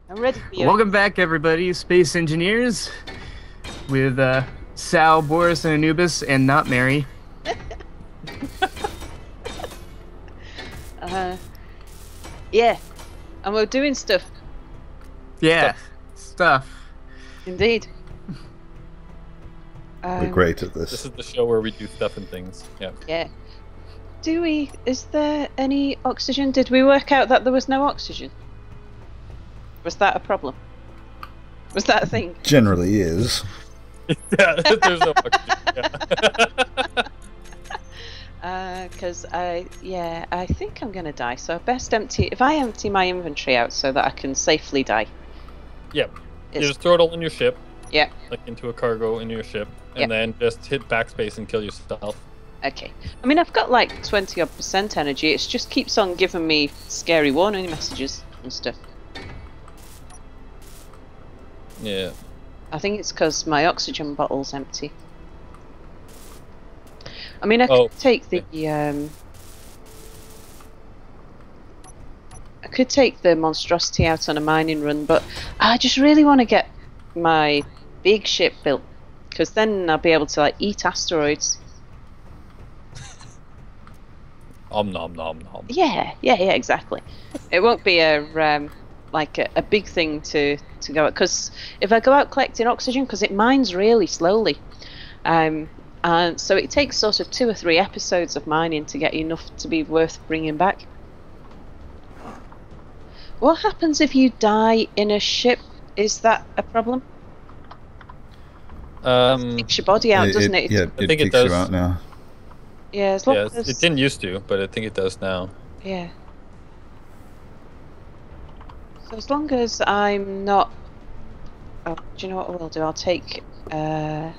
I'm ready for you. Welcome back, everybody, space engineers, with Sal, Boris, and Anubis, and not Mary. Yeah, and we're doing stuff. Yeah, stuff. Indeed. We're great at this. This is the show where we do stuff and things. Yeah. Yeah. Is there any oxygen? Did we work out that there was no oxygen? Was that a problem? Was that a thing? Generally is. Yeah, there's no oxygen. Because I think I'm gonna die. So I best empty. If I empty my inventory out so that I can safely die. Yeah. You just throw it all in your ship. Yeah. Like into a cargo in your ship, and then just hit backspace and kill yourself. Okay. I mean, I've got like 20% energy. It just keeps on giving me scary warning messages and stuff. Yeah. I think it's because my oxygen bottle's empty. I mean, I could take the I could take the monstrosity out on a mining run, but I just really want to get my big ship built, because then I'll be able to like eat asteroids. Om nom nom nom. Yeah, exactly. It won't be a like a big thing to go out, because if I go out collecting oxygen, because it mines really slowly, and so it takes sort of 2 or 3 episodes of mining to get enough to be worth bringing back. What happens if you die in a ship? Is that a problem? It takes your body out, doesn't it? Yeah, I think it kicks does. you out now. Yeah, as long Yeah, as... it didn't used to, but I think it does now. Yeah. So as long as I'm not... Oh, do you know what I will do? I'll take the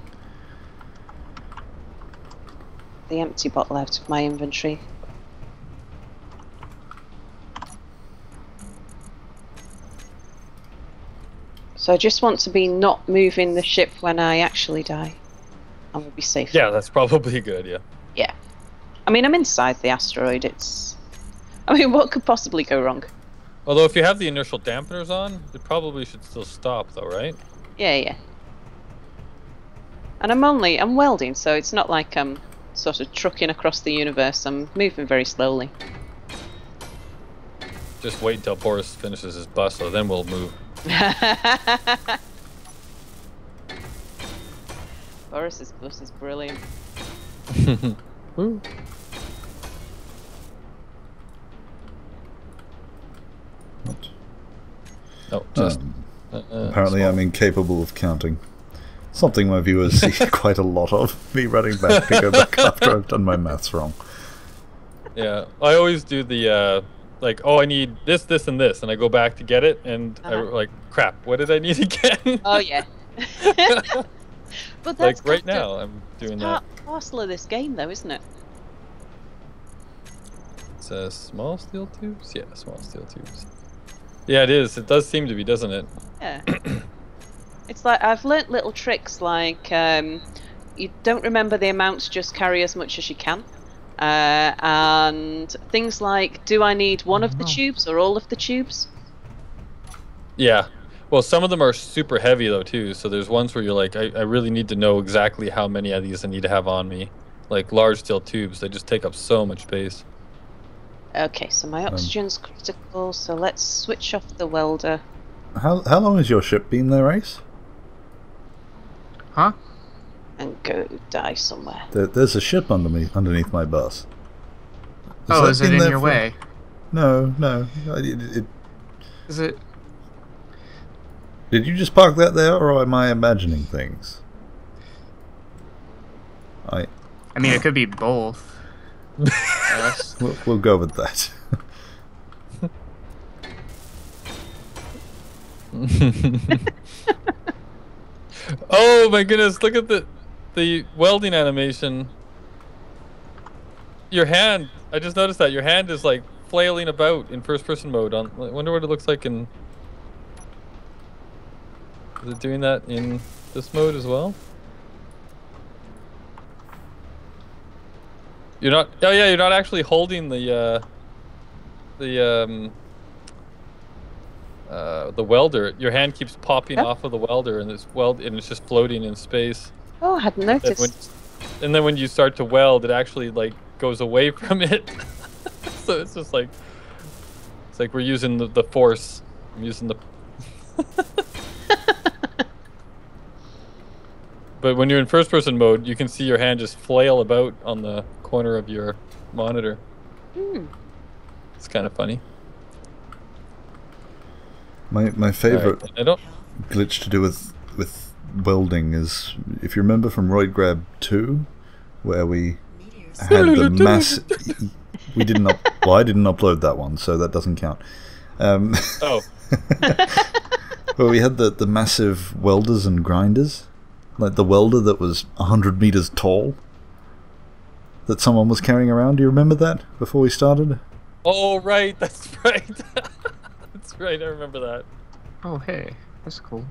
empty bottle out of my inventory. So I just want to be not moving the ship when I actually die. And we'll be safe. Yeah, that's probably good, yeah. Yeah. I mean, I'm inside the asteroid. I mean, what could possibly go wrong? Although if you have the inertial dampeners on, it probably should still stop though, right? Yeah. And I'm welding, so it's not like I'm sort of trucking across the universe. I'm moving very slowly. Just wait until Boris finishes his bus, so then we'll move. Boris's bus is brilliant. Woo. What? Oh, just Apparently I'm incapable of counting. Something my viewers see quite a lot of. Me running back to go back after I've done my maths wrong. Yeah, I always do the like, oh, I need this, this, and this, and I go back to get it, and I like, crap, what did I need again? Oh yeah. But that's like right now, I'm doing that. Parcel of this game, though, isn't it? It says small steel tubes. Yeah, small steel tubes. Yeah, it is. It does seem to be, doesn't it? Yeah. It's like I've learnt little tricks, like you don't remember the amounts, just carry as much as you can. And things like, do I need one of the tubes or all of the tubes? Yeah. Well, some of them are super heavy though too. So there's ones where you're like, I really need to know exactly how many of these I need to have on me. Like large steel tubes, they just take up so much space. Okay, so my oxygen's critical, so let's switch off the welder. How long has your ship been there, Ace? Huh? And go die somewhere. There's a ship underneath my bus. Oh, that is it been in there your way? No. Is it? Did you just park that there, or am I imagining things? I mean, it could be both. Yes. We'll go with that. Oh my goodness! Look at the welding animation. Your hand. I just noticed that your hand is like flailing about in first-person mode. I wonder what it looks like in. Is it doing that in this mode as well? You're not. Oh yeah, you're not actually holding the the welder. Your hand keeps popping Oh. off of the welder, and it's just floating in space. Oh, I hadn't And noticed. when you start to weld, it actually like goes away from it. So it's just like we're using the force. I'm using the. But when you're in first-person mode, you can see your hand just flail about on the corner of your monitor. Hmm. It's kind of funny. My favorite Alright, I don't. glitch to do with welding is, if you remember from Roid Grab 2, where we had the mass. We didn't well, I didn't upload that one, so that doesn't count. Oh. Where we had the massive welders and grinders, like the welder that was 100 meters tall, that someone was carrying around. Do you remember that before we started? Oh right, that's right. That's right. I remember that. Oh, hey, that's cool.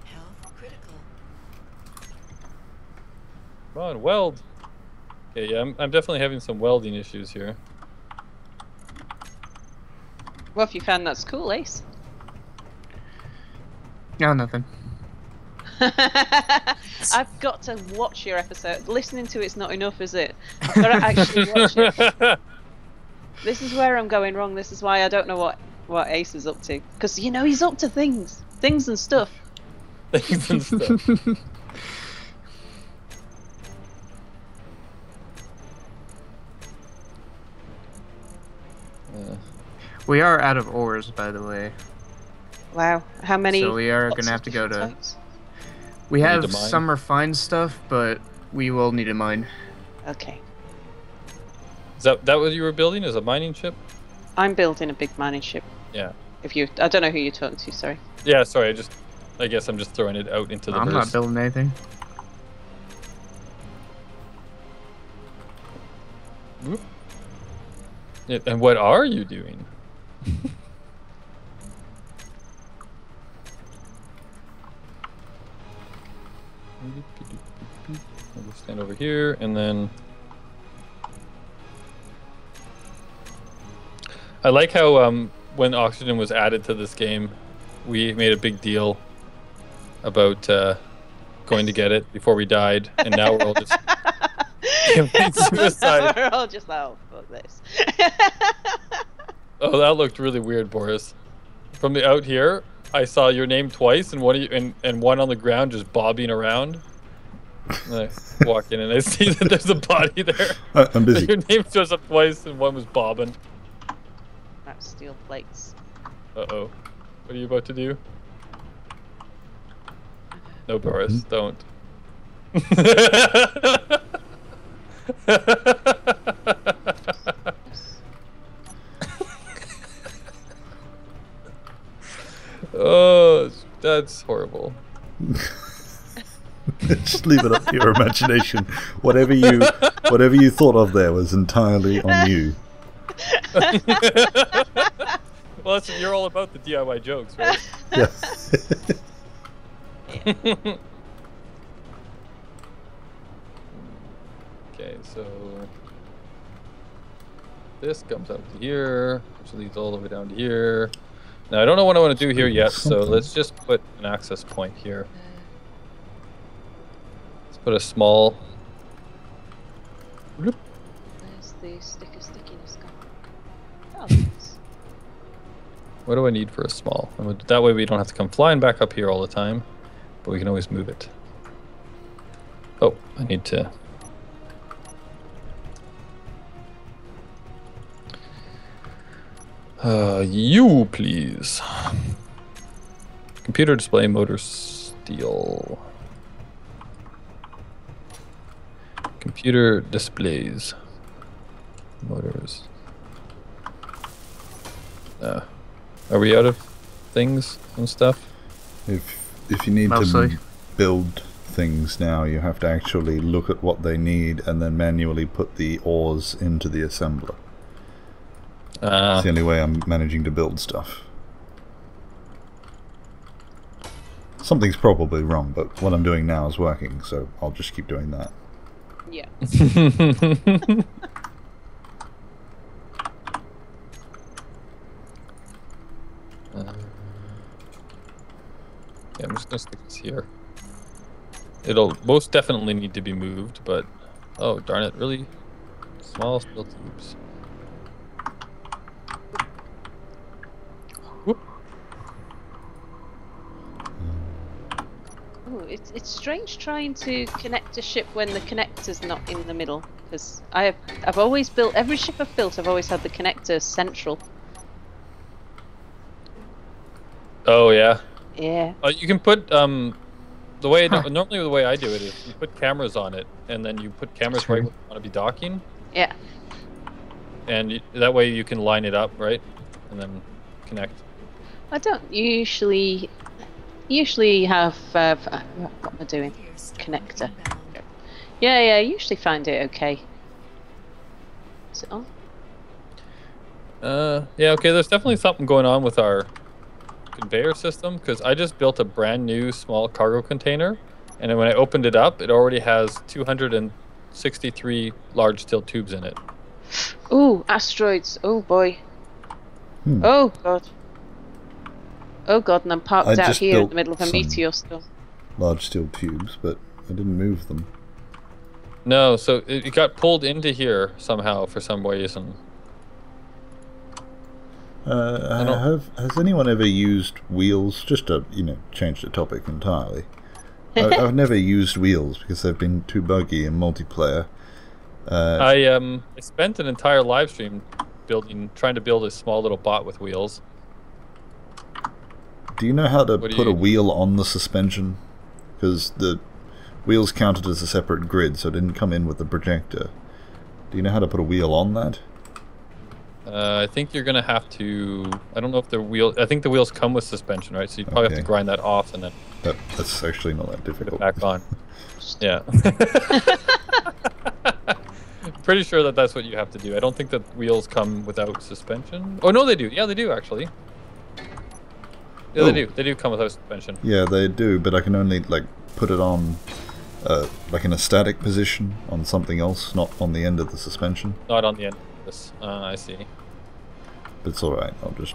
Health critical. Come on, weld. Okay, yeah, I'm definitely having some welding issues here. Well, if you found that's cool, Ace. No, nothing. I've got to watch your episode. Listening to it's not enough, is it? I've got to actually watch it. This is where I'm going wrong. This is why I don't know what Ace is up to. Because, you know, he's up to things and stuff. Things and stuff. We are out of ores, by the way. Wow. How many? So we are lots gonna of have to go different to. types? We need have to mine. some refined stuff, but we will need a mine. Okay. Is that what you were building? Is a mining ship? I'm building a big mining ship. Yeah. I don't know who you're talking to, sorry. Yeah. Sorry. I guess I'm just throwing it out into the I'm verse. not building anything. Whoop. Yeah, and what are you doing? I'll just stand over here, and then I like how when oxygen was added to this game, we made a big deal about going to get it before we died, and now we're all just committing suicide. We're all just like, oh, fuck this. Oh, that looked really weird, Boris. From the out here, I saw your name twice, and one on the ground just bobbing around. And I walk in and I see that there's a body there. I'm busy. Your name shows up twice, and one was bobbing. That's steel plates. Uh-oh. What are you about to do? No, Boris, don't. Oh, that's horrible. Just leave it up to your imagination. Whatever you thought of there was entirely on you. Well, you're all about the DIY jokes, right? Yeah. Okay, so this comes out to here, which leads all the way down to here. Now, I don't know what I want to do here yet, so Something. let's just put an access point here. Let's put a small... Where's the sticker stickiness gone? Oh, nice. What do I need for a small? That way we don't have to come flying back up here all the time, but we can always move it. Oh, I need to... you please. Computer display motor steel. Computer displays. Motors. Are we out of things and stuff? If you need Mostly. to build things now, you have to actually look at what they need and then manually put the ores into the assembler. It's the only way I'm managing to build stuff. Something's probably wrong, but what I'm doing now is working, so I'll just keep doing that. Yeah. Yeah, I'm just gonna stick this here. It'll most definitely need to be moved, but oh darn it, really small steel tubes. Whoop. Oh, it's strange trying to connect a ship when the connector's not in the middle. Because I've always built every ship I've built. I've always had the connector central. Oh yeah. Yeah. You can put the way normally the way I do it is you put cameras on it, and then you put cameras right where you want to be docking, Yeah. and that way you can line it up right, and then connect. I don't usually have what am I doing? Connector. Yeah, I usually find it okay. Is it on? Yeah, okay. There's definitely something going on with our conveyor system because I just built a brand new small cargo container, and then when I opened it up, it already has 263 large steel tubes in it. Ooh, asteroids. Oh boy. Hmm. Oh god. Oh god, and I'm parked I out just here in built the middle of a some meteor storm. large steel tubes, but I didn't move them. No, so it got pulled into here somehow for some reason. Has anyone ever used wheels? Just to change the topic entirely. I've never used wheels because they've been too buggy in multiplayer. I spent an entire live stream trying to build a small little bot with wheels. Do you know how to What do put a you- wheel on the suspension? Because the wheels counted as a separate grid, so it didn't come in with the projector. Do you know how to put a wheel on that? I think you're gonna have to. I don't know if the wheel. I think the wheels come with suspension, right? So you probably have Okay. to grind that off and then That's actually not that put difficult. it back on. Yeah. Pretty sure that's what you have to do. I don't think that wheels come without suspension. Oh no, they do. Yeah, they do actually. Yeah, Oh. they do. They do come without suspension. Yeah, they do, but I can only put it on in a static position on something else, not on the end of the suspension. Not on the end of this. I see. But it's alright, I'll just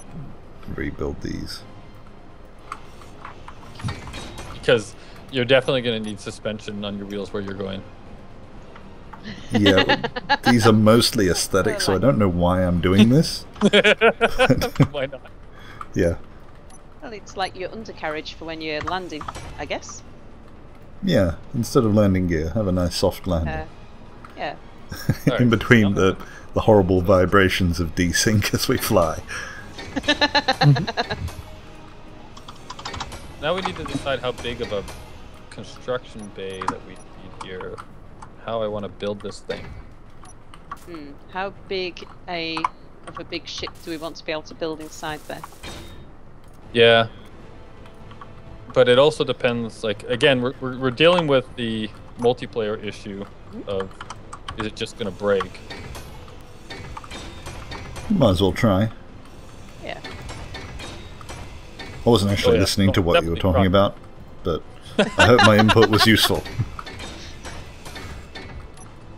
rebuild these. Because you're definitely going to need suspension on your wheels where you're going. Yeah, but these are mostly aesthetic, so I don't know why I'm doing this. Why not? Yeah. Well, it's like your undercarriage for when you're landing, I guess. Yeah, instead of landing gear, have a nice soft landing. Yeah. Alright, In between so- the horrible vibrations of desync as we fly. Now we need to decide how big of a construction bay that we need here. How I want to build this thing. How big of a big ship do we want to be able to build inside there? Yeah. But it also depends, like, again, we're dealing with the multiplayer issue of, is it just going to break? Might as well try. Yeah. I wasn't actually yeah. listening to Oh, what you were definitely talking try. about, but I hope my input was useful.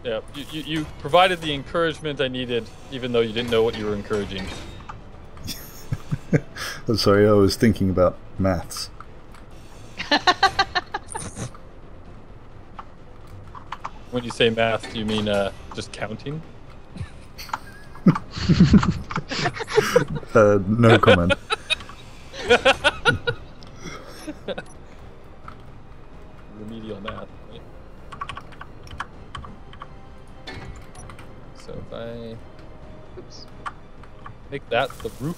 Yeah, you provided the encouragement I needed, even though you didn't know what you were encouraging. I'm sorry, I was thinking about maths. When you say math, do you mean just counting? No comment. Remedial math, right? So if I Oops. make that the roof,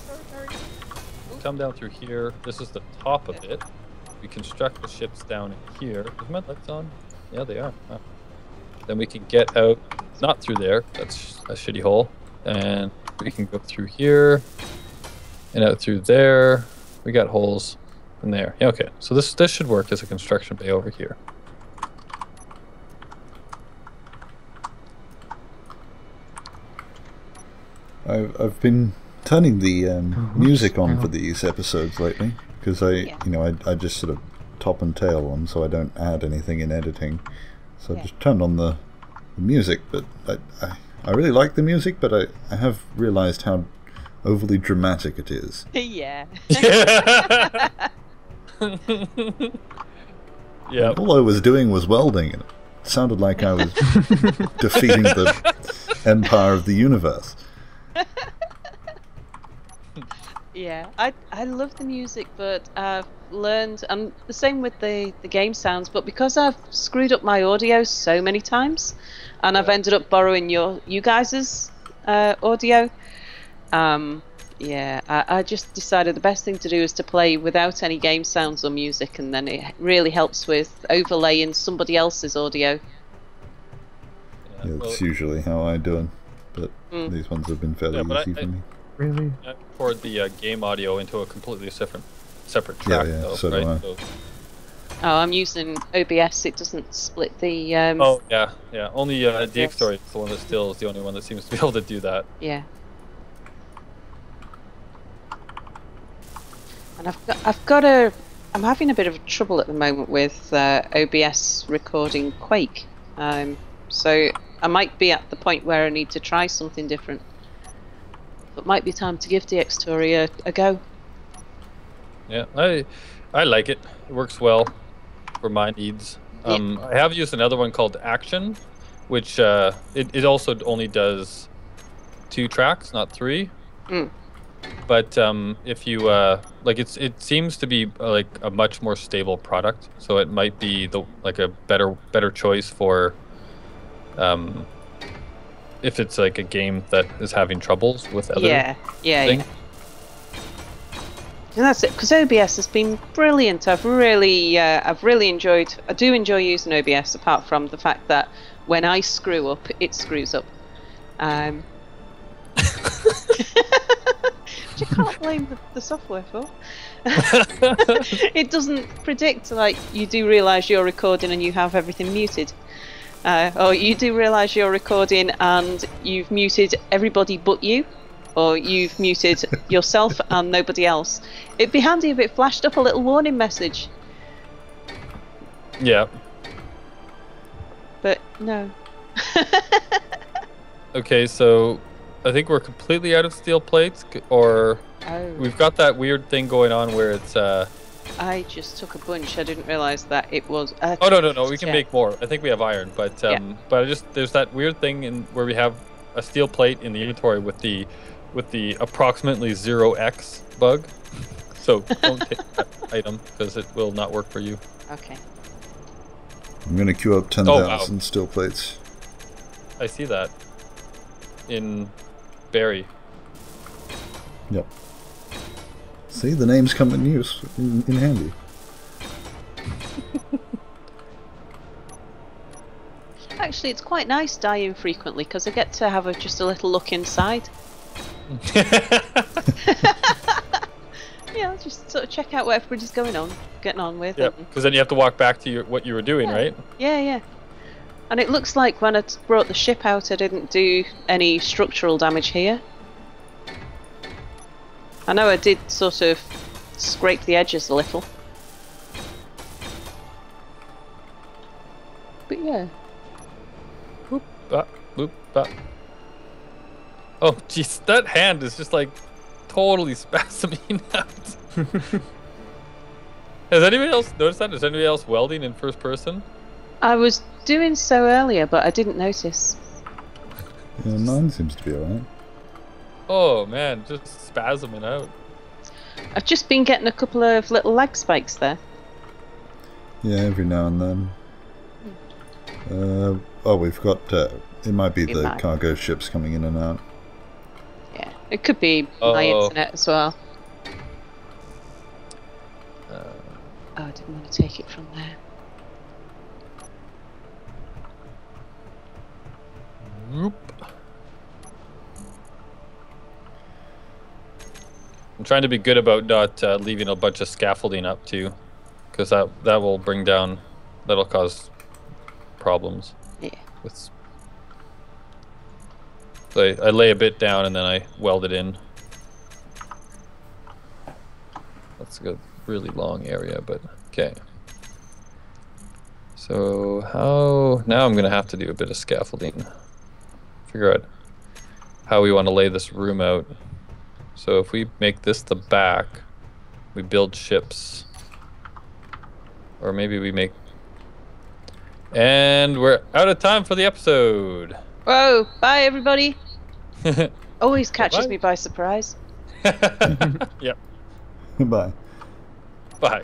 come down through here. This is the top of it. We construct the ships down in here. Is my lights on? Yeah, they are. Huh. Then we can get out, not through there. That's a shitty hole. And we can go through here and out through there. We got holes in there. Yeah, okay. So this should work as a construction bay over here. I've been turning the music on for these episodes lately because I just sort of top and tail them so I don't add anything in editing. So I just turned on the music, but I really like the music, but I have realized how overly dramatic it is. Yeah. Yeah. All I was doing was welding, and it sounded like I was defeating the empire of the universe. Yeah, I love the music, but I've learned, and the same with the game sounds, but because I've screwed up my audio so many times, and I've ended up borrowing you guys's audio, yeah, I just decided the best thing to do is to play without any game sounds or music, and then it really helps with overlaying somebody else's audio. Yeah, well, that's usually how I do it, but these ones have been fairly but easy for me. Really? I record the game audio into a completely separate Yeah, track, yeah, though, so do right? I. So, Oh, I'm using OBS. It doesn't split the. oh yeah, yeah. Only DX Yes. Story is the one that still is the only one that seems to be able to do that. Yeah. And I'm having a bit of trouble at the moment with OBS recording Quake. So I might be at the point where I need to try something different. But might be time to give DX Story a go. Yeah, I like it. It works well for my needs. I have used another one called Action, which it also only does 2 tracks, not 3. But if you like, it seems to be like a much more stable product, so it might be a better choice for if it's like a game that is having troubles with other things. And that's it, because OBS has been brilliant. I've really enjoyed. I do enjoy using OBS, apart from the fact that when I screw up, it screws up. Which I can't blame the software for. It doesn't predict, like, you do realise you're recording and you have everything muted. Or you do realise you're recording and you've muted everybody but you. Or you've muted yourself and nobody else. It'd be handy if it flashed up a little warning message. Yeah. But no. Okay, so I think we're completely out of steel plates, or we've got that weird thing going on where it's I just took a bunch. I didn't realise that it was. Oh no, we can make more. I think we have iron, but there's that weird thing where we have a steel plate in the inventory with the approximately 0x bug. So don't take that item because it will not work for you. Okay. I'm going to queue up 10,000 steel plates. I see that in Barry. Yep. See, the names come in use, in handy. Actually, it's quite nice dying frequently because I get to have just a little look inside. Yeah, I'll just sort of check out what everybody's getting on with. Yeah, because then you have to walk back to what you were doing, right? Yeah. And it looks like when I brought the ship out, I didn't do any structural damage here. I know I did sort of scrape the edges a little. But yeah. Boop, bop. Oh, jeez, that hand is just like totally spasming out. Has anybody else noticed that? Is anybody else welding in first person? I was doing so earlier, but I didn't notice. Yeah, mine seems to be alright. Oh man, just spasming out. I've just been getting a couple of little lag spikes there. Yeah, every now and then. We've got... it might be the cargo ships coming in and out. Yeah, it could be my internet as well. I didn't want to take it from there. Whoop. I'm trying to be good about not leaving a bunch of scaffolding up too, because that will that'll cause problems. Yeah. So I lay a bit down and then I weld it in. That's a really long area, but okay. So now I'm gonna have to do a bit of scaffolding. Figure out how we want to lay this room out. So if we make this the back, we build ships Or maybe we make... And we're out of time for the episode. Whoa! Bye, everybody. Always catches Bye. me by surprise. Yep. Bye. Bye.